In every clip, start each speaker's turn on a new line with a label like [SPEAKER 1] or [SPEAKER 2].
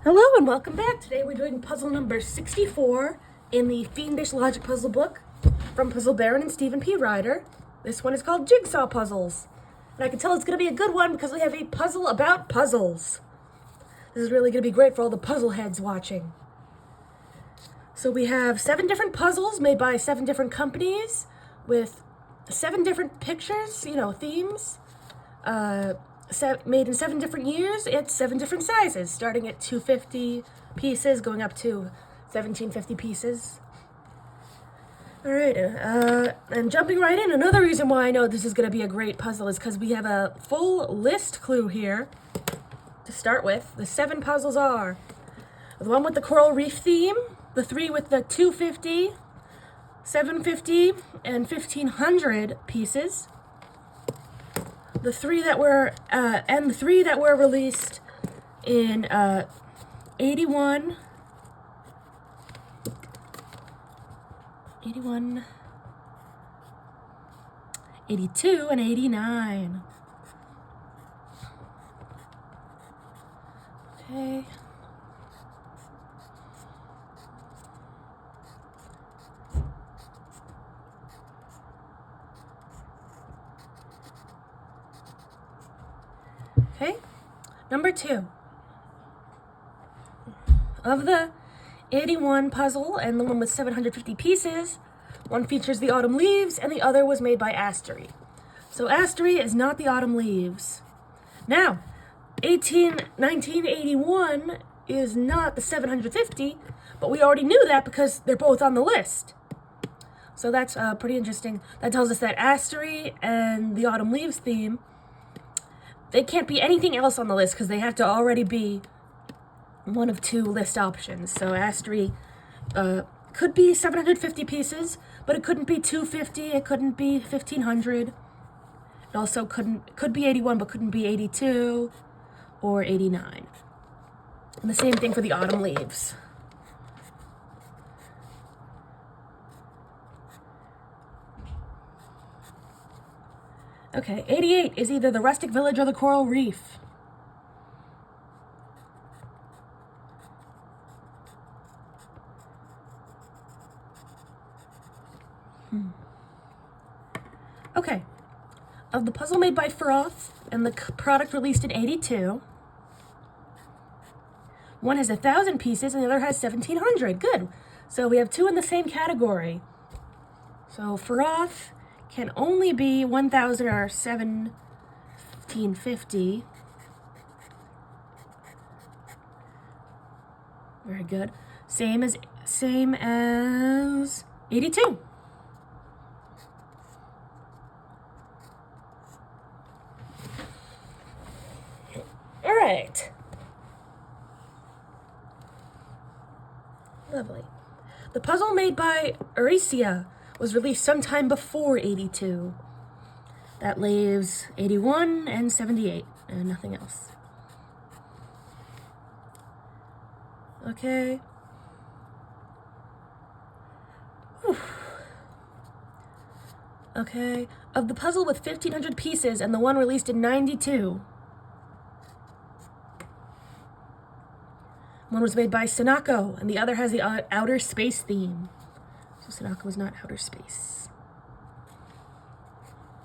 [SPEAKER 1] Hello and welcome back. Today we're doing puzzle number 64 in the Fiendish Logic Puzzle book from Puzzle Baron and Stephen P. Ryder. This one is called Jigsaw Puzzles. And I can tell it's going to be a good one because we have a puzzle about puzzles. This is really going to be great for all the puzzle heads watching. So we have 7 different puzzles made by 7 different companies with 7 different pictures, themes. Made in 7 different years. It's 7 different sizes, starting at 250 pieces, going up to 1750 pieces. All right, and jumping right in, another reason why I know this is going to be a great puzzle is because we have a full list clue here to start with. The 7 puzzles are the one with the coral reef theme, the 3 with the 250, 750, and 1500 pieces. The 3 that were released in 81, 82, and 89. Okay. Okay, number 2. Of the 81 puzzle and the one with 750 pieces, one features the autumn leaves and the other was made by Astery. So Astery is not the autumn leaves. Now, 1981 is not the 750, but we already knew that because they're both on the list. So that's pretty interesting. That tells us that Astery and the autumn leaves theme, they can't be anything else on the list because they have to already be one of 2 list options. So Astery could be 750 pieces, but it couldn't be 250, it couldn't be 1500. It also could be 81, but couldn't be 82 or 89. And the same thing for the autumn leaves. Okay, 88 is either the rustic village or the coral reef. Okay, of the puzzle made by Froth and the product released in 82, one has 1,000 pieces and the other has 1,700. Good. So we have 2 in the same category. So Froth can only be 1,000 or 1,750. Very good. Same as 82. All right. Lovely. The puzzle made by Eurasia was released sometime before 82. That leaves 81 and 78 and nothing else. Okay. Whew. Okay. Of the puzzle with 1,500 pieces and the one released in 92. One was made by Sinako, and the other has the outer space theme. So Sinako is not outer space.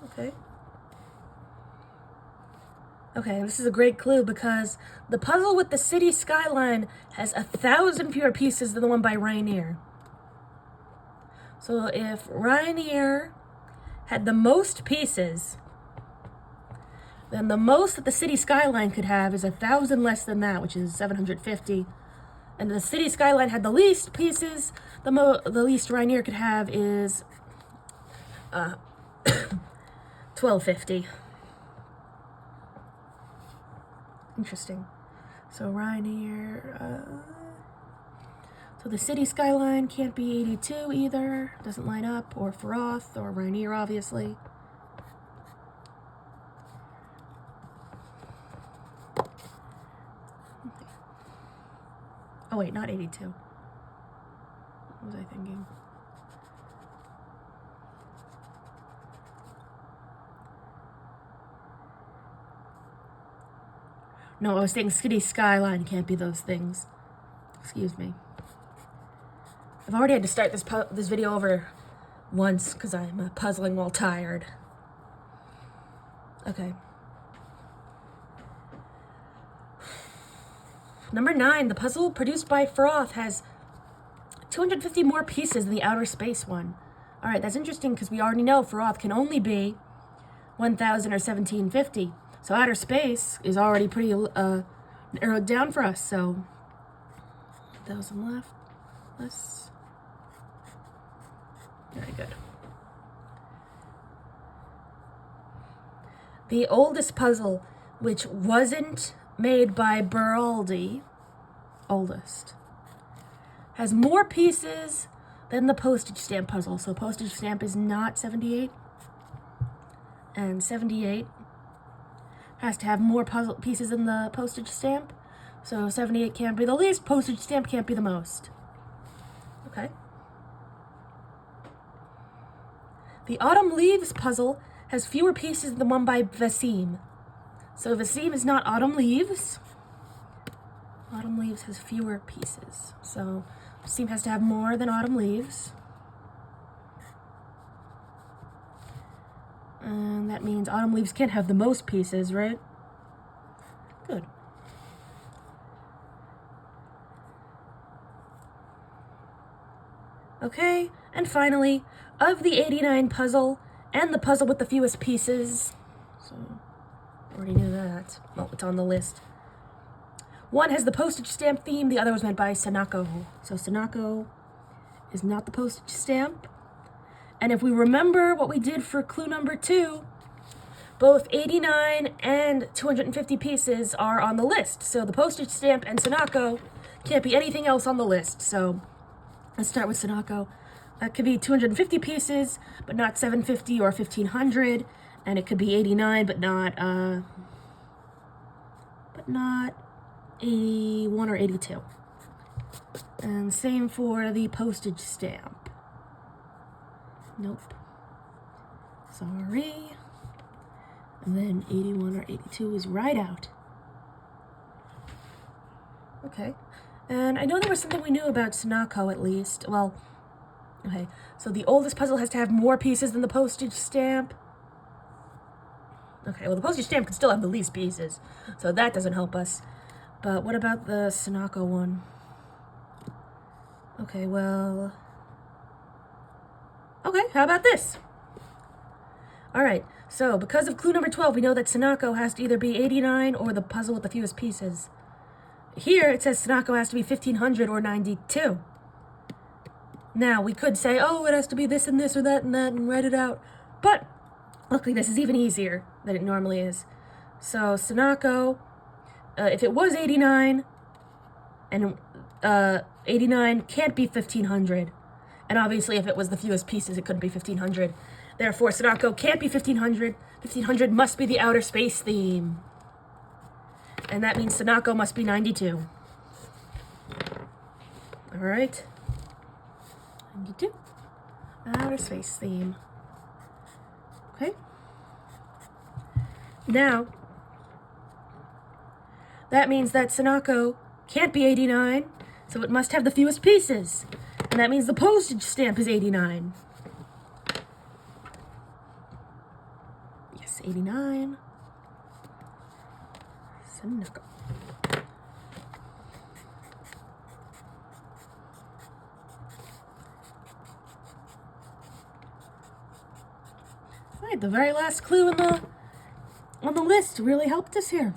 [SPEAKER 1] Okay. Okay, this is a great clue because the puzzle with the city skyline has 1,000 fewer pieces than the one by Ryder. So if Ryder had the most pieces, then the most that the city skyline could have is 1,000 less than that, which is 750. And the city skyline had the least pieces, the least Ryder could have is 1,250. Interesting. So Ryder, so the city skyline can't be 82 either, doesn't line up, or Froth, or Ryder, obviously. Oh wait, not 82. What was I thinking? No, I was saying City Skyline can't be those things. Excuse me. I've already had to start this video over once because I'm puzzling while tired. Okay. Number 9, the puzzle produced by Froth has 250 more pieces than the outer space one. Alright, that's interesting because we already know Froth can only be 1,000 or 1,750. So outer space is already pretty narrowed down for us, so 1,000 left. Less. Very good. The oldest puzzle, which wasn't made by Beraldi, oldest, has more pieces than the postage stamp puzzle. So postage stamp is not 78, and 78 has to have more puzzle pieces than the postage stamp. So 78 can't be the least, postage stamp can't be the most. Okay. The Autumn Leaves puzzle has fewer pieces than the one by Vasim. So Vasim is not Autumn Leaves. Autumn Leaves has fewer pieces. So Vasim has to have more than Autumn Leaves. And that means Autumn Leaves can't have the most pieces, right? Good. Okay, and finally, of the 89 puzzle and the puzzle with the fewest pieces, so already knew that. Well, it's on the list. One has the postage stamp theme, the other was made by Sanako. So Sanako is not the postage stamp. And if we remember what we did for clue number 2, both 89 and 250 pieces are on the list. So the postage stamp and Sanako can't be anything else on the list. So let's start with Sanako. That could be 250 pieces, but not 750 or 1,500. And it could be 89, but not 81 or 82. And same for the postage stamp. Nope. Sorry. And then 81 or 82 is right out. Okay. And I know there was something we knew about Sanako at least. Well, okay. So the oldest puzzle has to have more pieces than the postage stamp. Okay, well the postage stamp could still have the least pieces. So that doesn't help us. But what about the Sanako one? Okay, well... Okay, how about this? Alright, so because of clue number 12, we know that Sanako has to either be 89 or the puzzle with the fewest pieces. Here, it says Sanako has to be 1,500 or 92. Now, we could say, oh, it has to be this and this or that and write it out. But, luckily, this is even easier than it normally is. So, Sanako, if it was 89, and 89 can't be 1,500. And obviously, if it was the fewest pieces, it couldn't be 1,500. Therefore, Sanako can't be 1,500. 1,500 must be the outer space theme. And that means Sanako must be 92. Alright. 92. Outer space theme. Okay. Now, that means that Sanako can't be 89, so it must have the fewest pieces. And that means the postage stamp is 89. Yes, 89. Sanako. Alright, the very last clue on the list really helped us here.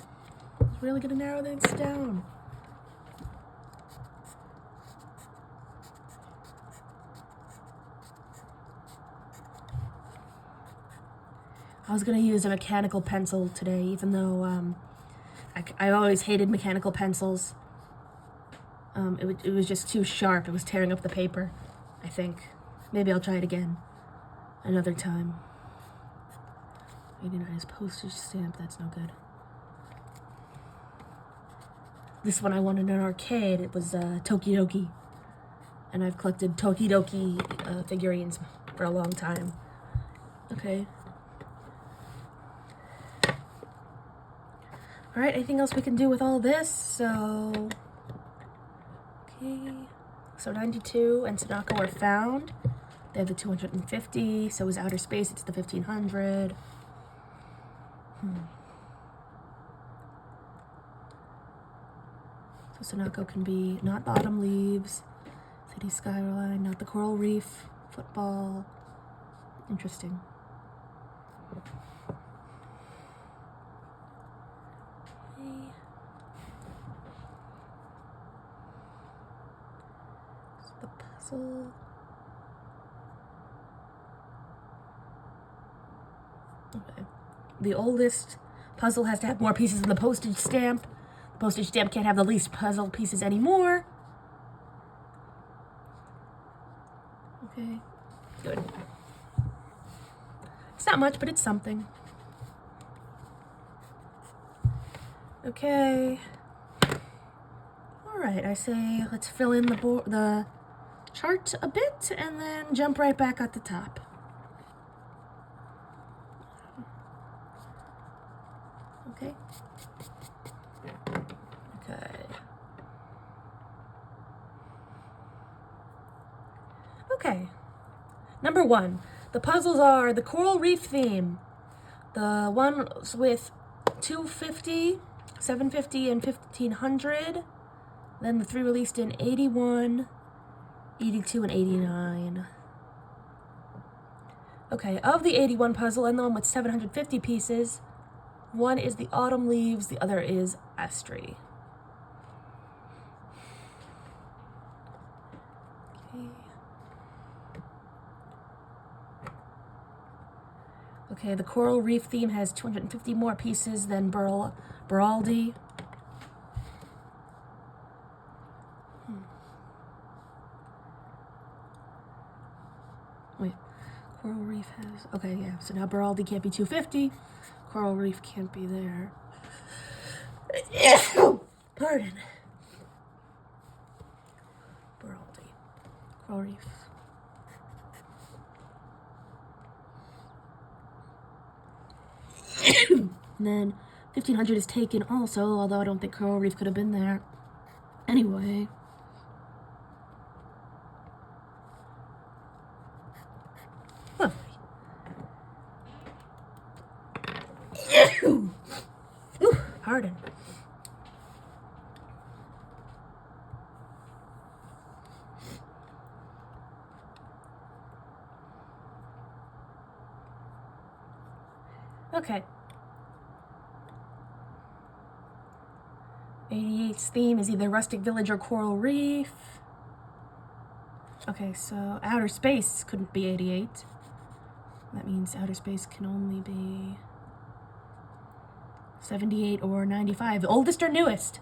[SPEAKER 1] It's really going to narrow things down. I was going to use a mechanical pencil today, even though I always hated mechanical pencils. It was just too sharp. It was tearing up the paper, I think. Maybe I'll try it again another time. 89 is postage stamp. That's no good. This one I won in an arcade. It was Tokidoki. And I've collected Tokidoki figurines for a long time. Okay. Alright, anything else we can do with all this? So, okay. So 92 and Tanaka were found. They have the 250, so is outer space, it's the 1500. So Sanako can be not the autumn leaves, city skyline, not the coral reef, football. Interesting. Okay. So the puzzle. Okay. The oldest puzzle has to have more pieces than the postage stamp. The postage stamp can't have the least puzzle pieces anymore. Okay, good. It's not much, but it's something. Okay. Alright, I say let's fill in the chart a bit and then jump right back at the top. Okay. Okay. Okay. Number 1. The puzzles are the coral reef theme. The ones with 250, 750, and 1500. Then the 3 released in 81, 82, and 89. Okay, of the 81 puzzle and the one with 750 pieces, one is the autumn leaves, the other is Astri. Okay, the coral reef theme has 250 more pieces than Beraldi. Wait, coral reef has... Okay, yeah, so now Beraldi can't be 250. Coral reef can't be there. Pardon. Beraldi. Coral reef. And then 1500 is taken also, although I don't think coral reef could have been there. Anyway. Lovely. Ooh, pardon. Okay. 88's theme is either Rustic Village or Coral Reef. Okay, so outer space couldn't be 88. That means outer space can only be 78 or 95. Oldest or newest?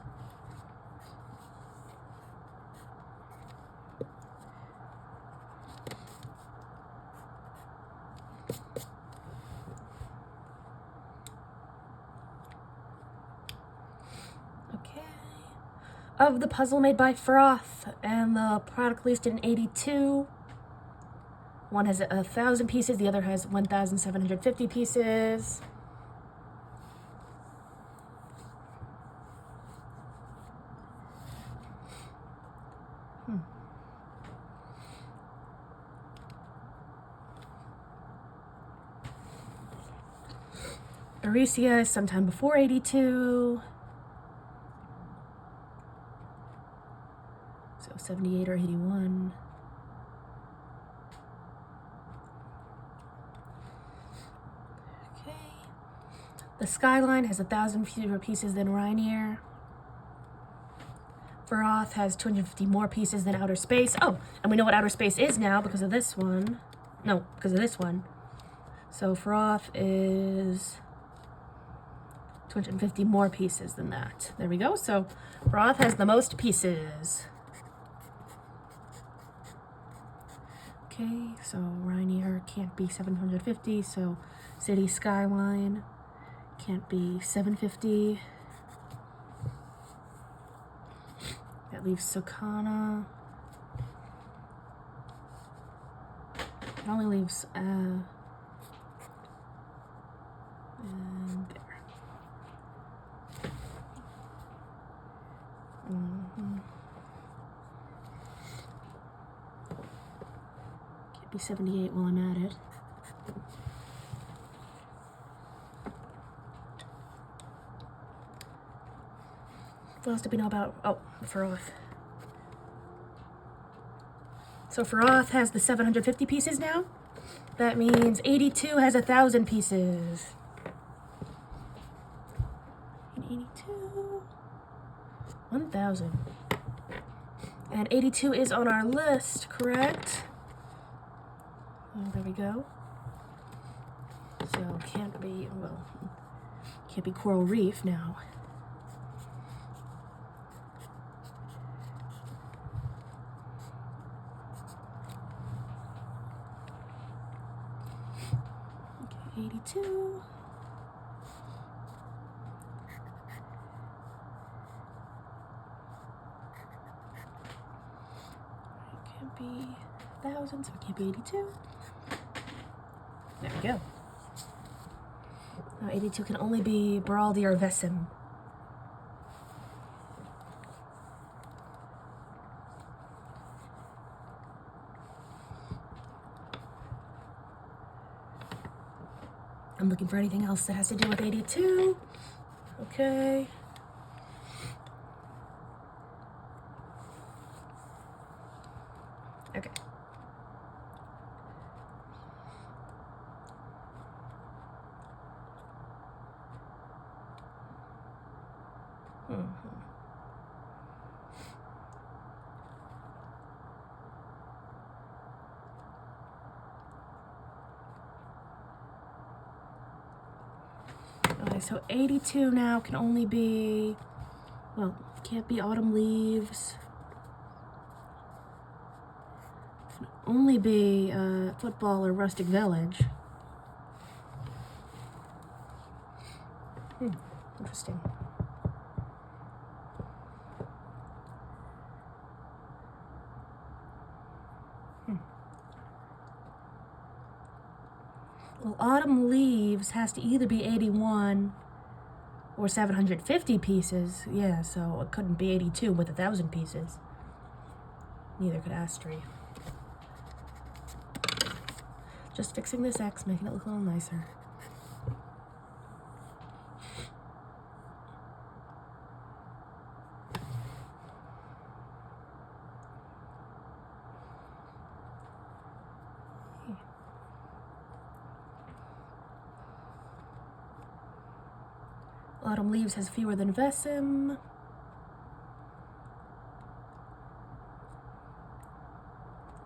[SPEAKER 1] Of the puzzle made by Froth and the product released in 82. One has 1,000 pieces, the other has 1,750 pieces. Aricia is sometime before 82. 78 or 81. Okay. The Skyline has 1,000 fewer pieces than Ryder. Froth has 250 more pieces than Outer Space. Oh, and we know what Outer Space is now because of this one. No, because of this one. So Froth is 250 more pieces than that. There we go. So Froth has the most pieces. Okay, so Ryder can't be 750, so City Skyline can't be 750. That leaves Sokana. It only leaves, and there. Could be 78 while I'm at it. What else do we know about? Oh, Feroth. So Feroth has the 750 pieces now. That means 82 has 1,000 pieces. 82, 1,000. And 82 is on our list, correct? Oh, there we go. So can't be, well, can't be Coral Reef now. Okay, 82. It can't be 1,000, so it can't be 82. There we go. Now 82 can only be Baraldi or Vesim. I'm looking for anything else that has to do with 82. Okay. Okay. Okay, so 82 now can only be, well, can't be Autumn Leaves. Can only be Football or Rustic Village. Interesting. Well, Autumn Leaves has to either be 81 or 750 pieces. Yeah, so it couldn't be 82 with 1,000 pieces. Neither could Astri. Just fixing this X, making it look a little nicer. Autumn Leaves has fewer than Vesim.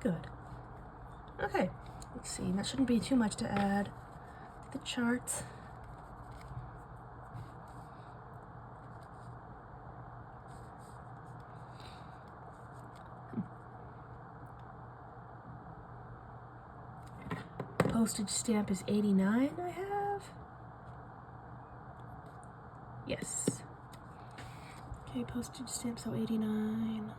[SPEAKER 1] Good. Okay, let's see. That shouldn't be too much to add to the chart. Postage stamp is 89, I have. Yes. Okay, postage stamp, so 89.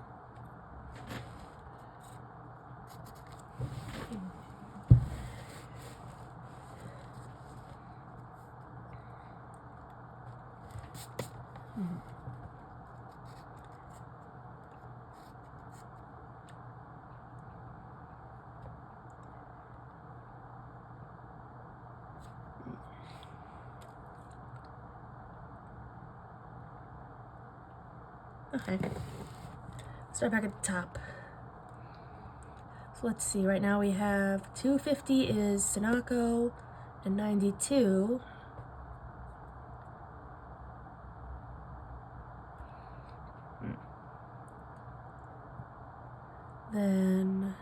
[SPEAKER 1] Okay, start back at the top. So let's see, right now we have 250 is Sinako and 92. Then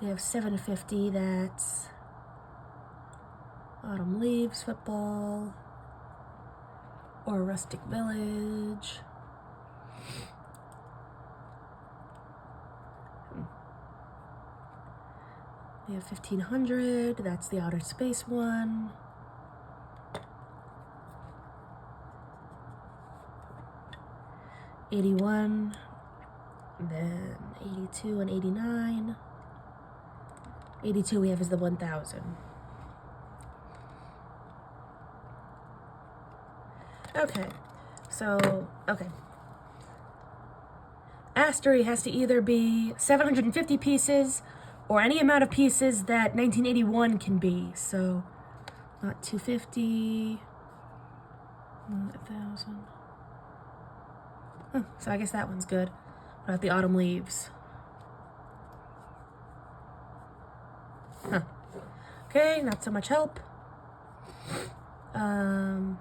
[SPEAKER 1] we have 750, that's Autumn Leaves, Football, or Rustic Village. We have 1500, that's the Outer Space one. '81, then 82 and 89. 82 we have is the 1000. Okay, so, okay. Astery has to either be 750 pieces or any amount of pieces that 1981 can be. So, not 250, not 1,000. So I guess that one's good. What about the autumn leaves? Okay, not so much help. But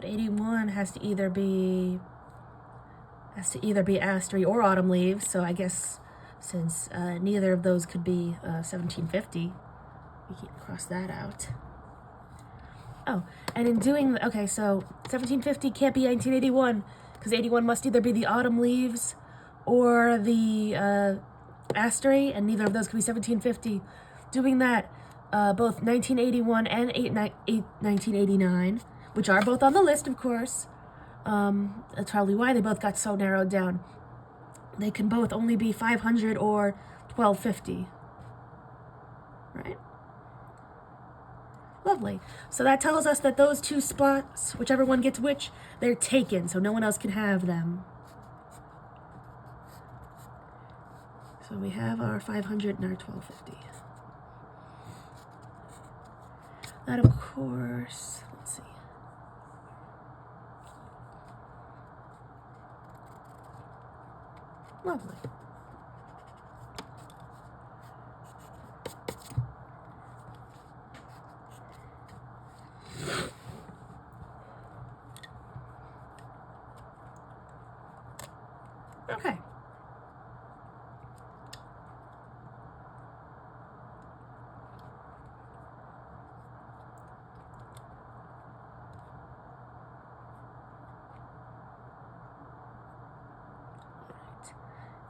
[SPEAKER 1] 81 has to either be Astery or autumn leaves. So I guess since neither of those could be 1750, we can cross that out. Oh, and in doing okay, so 1750 can't be 1981 because 81 must either be the autumn leaves or the Astery, and neither of those could be 1750. Doing that, both 1981 and 1989, which are both on the list, of course. That's probably why they both got so narrowed down. They can both only be 500 or 1250. Right? Lovely. So that tells us that those two spots, whichever one gets which, they're taken, so no one else can have them. So we have our 500 and our 1250. That, of course, let's see. Lovely. Okay. Right.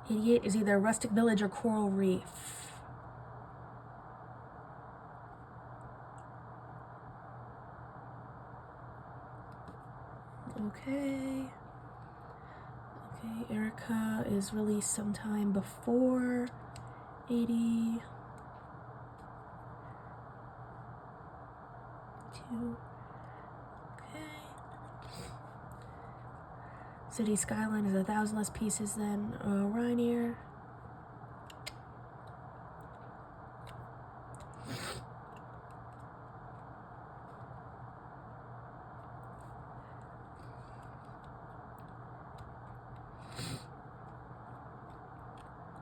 [SPEAKER 1] 88 is either rustic village or coral reef. Okay. Okay, Erica is released sometime before 80. 2. Okay. City Skyline is 1,000 less pieces than Ryder.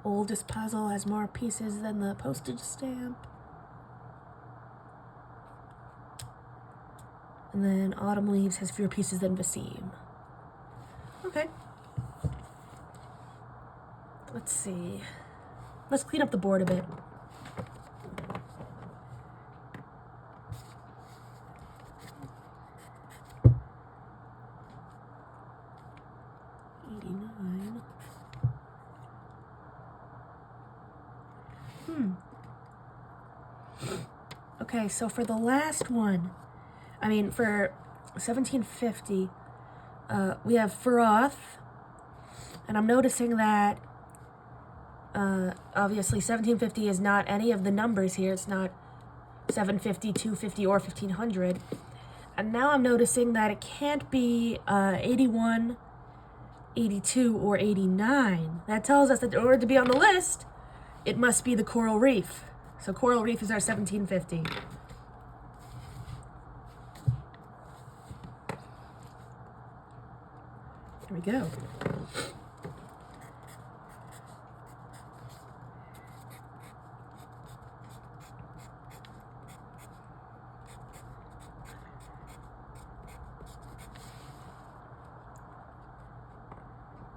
[SPEAKER 1] Oldest puzzle has more pieces than the postage stamp. And then Autumn Leaves has fewer pieces than Vaseem. Okay. Let's see. Let's clean up the board a bit. Okay, so for the last one, I mean, for 1750, we have Feroth, and I'm noticing that, obviously, 1750 is not any of the numbers here. It's not 750, 250, or 1500. And now I'm noticing that it can't be 81, 82, or 89. That tells us that in order to be on the list, it must be the Coral Reef. So Coral Reef is our 1750. There we go.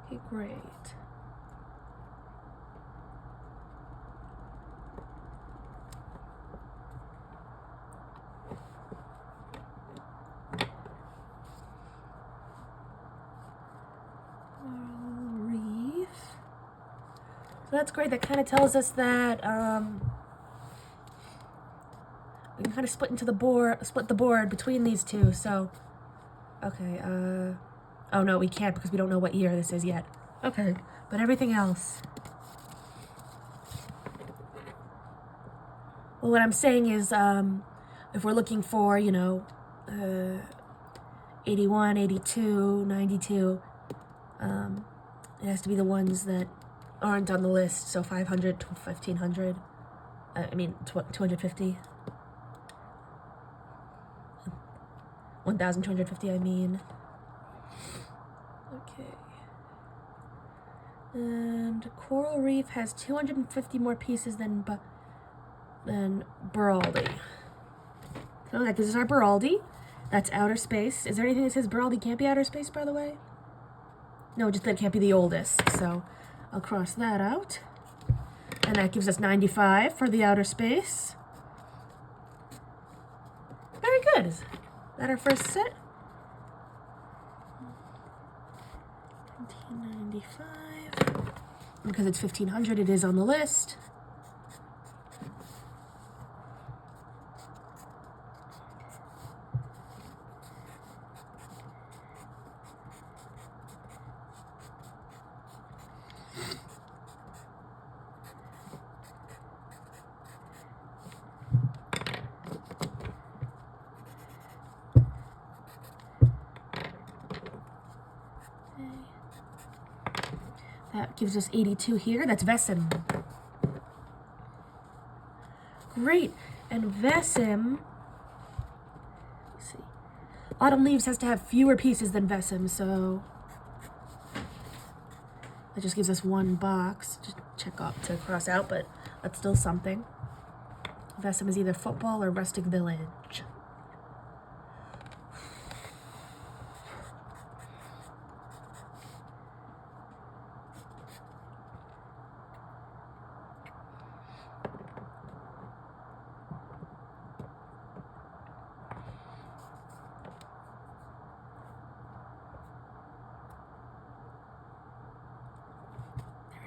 [SPEAKER 1] Okay, great. So that's great. That kind of tells us that we can kind of split the board between these two. So, okay. Oh no, we can't because we don't know what year this is yet. Okay, but everything else. Well, what I'm saying is, if we're looking for, 81, 82, 92, it has to be the ones that aren't on the list, so 500 to 1500. 250. 1250, I mean. Okay. And Coral Reef has 250 more pieces than Beraldi. Oh, that gives us our Beraldi. That's outer space. Is there anything that says Beraldi can't be outer space, by the way? No, just that it can't be the oldest. So I'll cross that out. And that gives us 95 for the outer space. Very good. Is that our first set? 1995. Because it's 1500, it is on the list. That gives us 82 here. That's Vesim. Great. And Vesim, let's see. Autumn Leaves has to have fewer pieces than Vesim, so that just gives us one box to check off, to cross out, but that's still something. Vesim is either football or rustic village.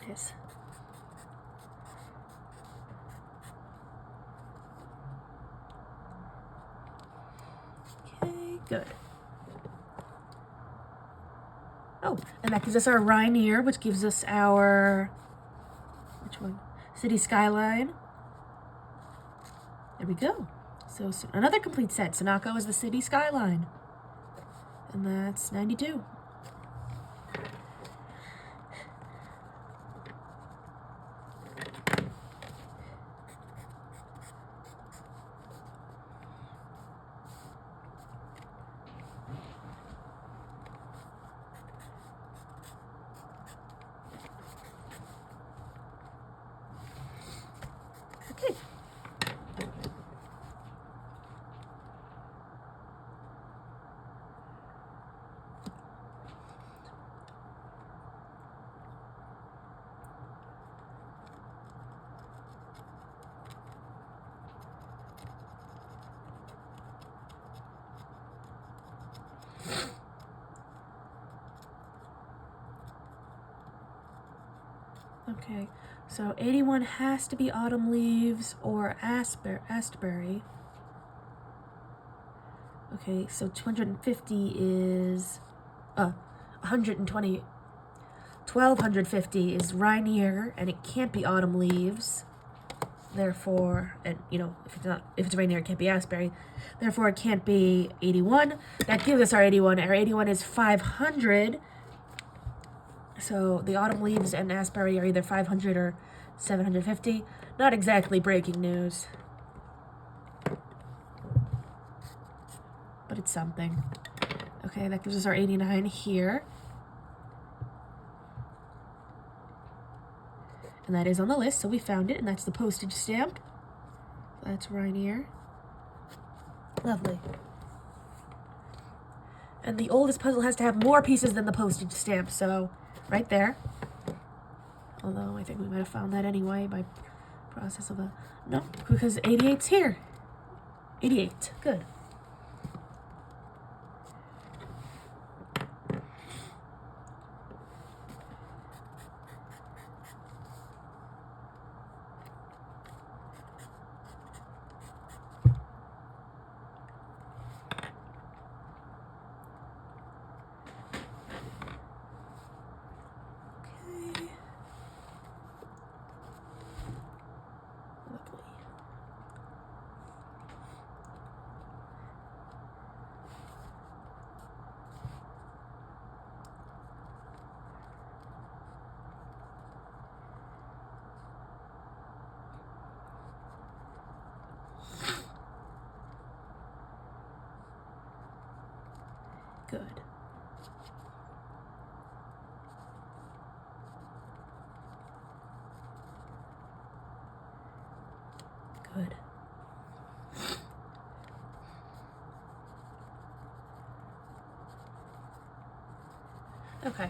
[SPEAKER 1] There it is. Okay, good. Oh, and that gives us our Ryder, which gives us our, which one? City Skyline. There we go. So another complete set. Sonako is the City Skyline. And that's 92. Okay. Okay, so 81 has to be Autumn Leaves or Astbury. Okay, so 250 is 120. 1250 is Ryder, and it can't be Autumn Leaves. Therefore, and if it's Ryder, it can't be Astbury. Therefore, it can't be 81. That gives us our 81. Our 81 is 500. So the Autumn Leaves and Astbury are either 500 or 750. Not exactly breaking news, but it's something. Okay, that gives us our 89 here. And that is on the list, so we found it, and that's the postage stamp. That's Ryder. Lovely. And the oldest puzzle has to have more pieces than the postage stamp, so right there. Although I think we might have found that anyway by process of a... No, because 88's here. 88, good. Good. Okay.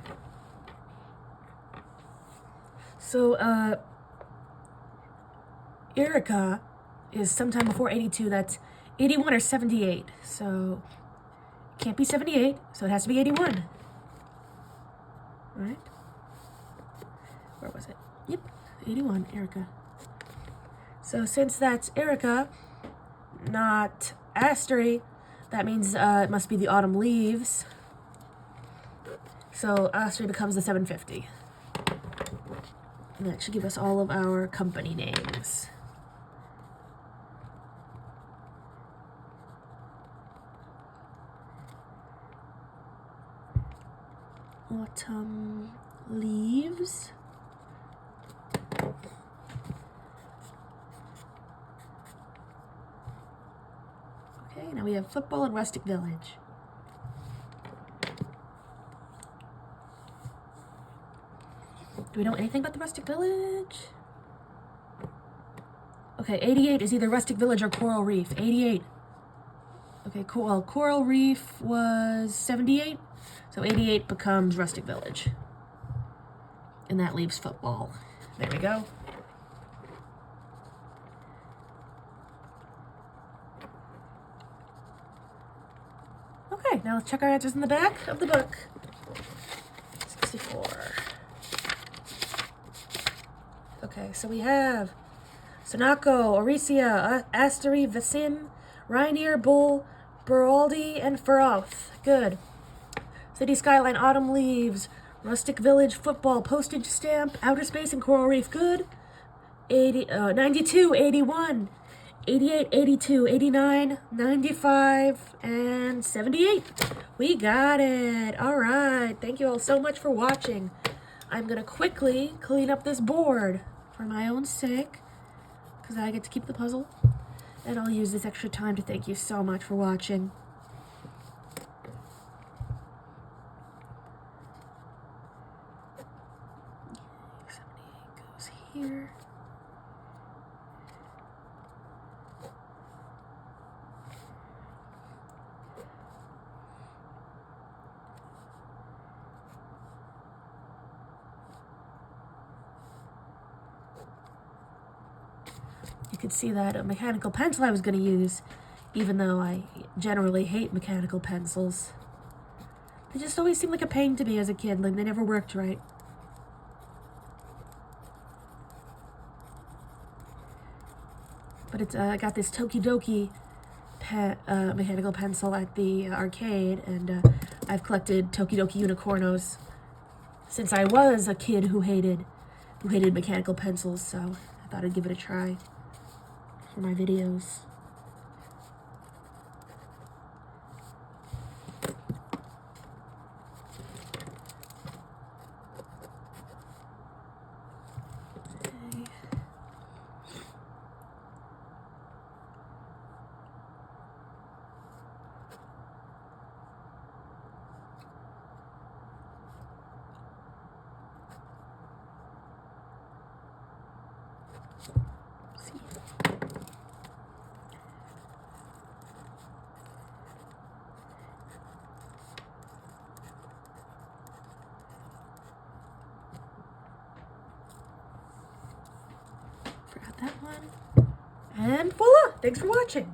[SPEAKER 1] So, Erica is sometime before 82. That's 81 or 78. So, it can't be 78, so it has to be 81. Right? Where was it? Yep, 81, Erica. So, since that's Erica, not Astery, that means it must be the autumn leaves. So, Astery becomes the 750. And that should give us all of our company names. Autumn leaves. Okay, now we have football and rustic village. Do we know anything about the rustic village? Okay, 88 is either rustic village or coral reef. 88. Okay, cool. Well, coral reef was 78, so 88 becomes rustic village. And that leaves football. There we go. Okay, now let's check our answers in the back of the book. 64. Okay, so we have Sonako, Oricia, Astery, Vasim, Ryder, Bull, Beraldi, and Faroth. Good. City Skyline, Autumn Leaves, Rustic Village, Football, Postage Stamp, Outer Space, and Coral Reef. Good. 92, 81, 88, 82, 89, 95, and 78. We got it. All right. Thank you all so much for watching. I'm going to quickly clean up this board for my own sake, because I get to keep the puzzle. And I'll use this extra time to thank you so much for watching. Goes here. You could see that a mechanical pencil I was going to use, even though I generally hate mechanical pencils. They just always seemed like a pain to me as a kid, like they never worked right. But it's I got this Tokidoki mechanical pencil at the arcade, and I've collected Tokidoki Unicornos since I was a kid who hated mechanical pencils, so I thought I'd give it a try for my videos. Forgot that one. And voila! Thanks for watching.